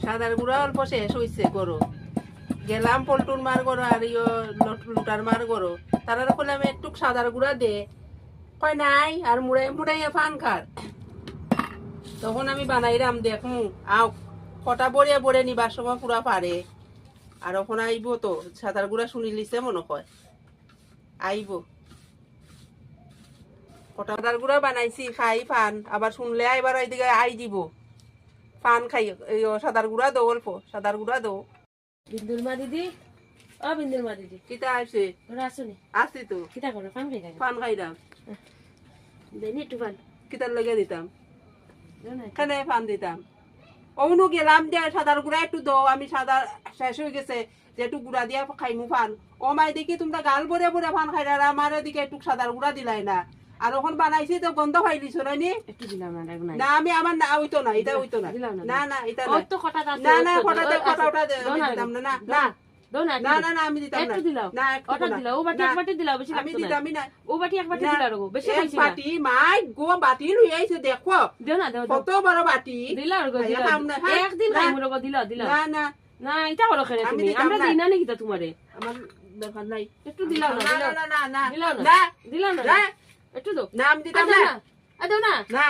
সাদার গুঁড়া অল্প শেষ হইছে গরো গেলাম পল্টুর মার গরো আর লুটার মার গরো তারা করলাম একটু সাদার গুঁড়া দে কয় নাই আর মুড়াইয়া ফান খার তখন আমি বানাইলাম দেখমু আও কটা বড়িয়া বড়ে নিবার সময় পুরা পারে আর ওখান আইব তো সাদার গুঁড়া শুনি লিছে মনে হয় আইব কটা সাদার গুঁড়া বানাইছি খাই ফান আবার শুনলে এবার এইদিকে আই দিব ফান খাই সাদার গুঁড়া দো অল্প সাদার গুঁড়া দো বিন্দুর মা দিদি ও বিন্দুর মা দিদি কিতা আসে ওরা আসুনি আসছি তো কিতা করো ফান খাই ফান খাইলাম দেনি একটু ফান কিতার লেগে দিতাম দাও না এখানে ফান দিতাম অমনু গেলাম যে সাদার গুঁড়া একটু দো আমি সাদা শেষ হয়ে গেছে যে একটু গুঁড়া দিয়া খাইমু ফান ও মাই দেখি তোমরা গাল ভরে ভরে ফান খাই আর আমার এদিকে একটু সাদার গুঁড়া দিলাই না আর ওখান বানাইছি তো গন্ধ পাইলিছ নাইনি একটু দিলাম না দেখো না না আমি আমার না হইতো না এটা হইতো না দিলাম না। না না এটা ও না তো কটা দাও না না ফটা ওটা দিতাম না না না দাও না না না না আমি দিতাম না একটু দিলাও না একটু ওটা না। দিলাও ও বাটি না, এক বাটি দিলাও বেশি আমি লাগতো না দিতামই না ও বাটি এক বাটি না, দিলাও বেশি এক খাইছি না বাটি মাই গো বাটি লই আইছে দেখো দাও না দাও কত বড় বাটি দিলাও গো খাইয়া দিলাও খাম না, হ্যাঁ? একদিন না। খাই মোর গো দিলাও দিলাও না না না এটা বড় করে আমি তুমি দিতাম আমরা না। দিই না নাকি তা তোমারে আমার দরকার নাই একটু দিলাও না না দিলাও না না না দিলাও না না দিলাও না না একটু দাও না আমি দিতাম দাও না না দাও না না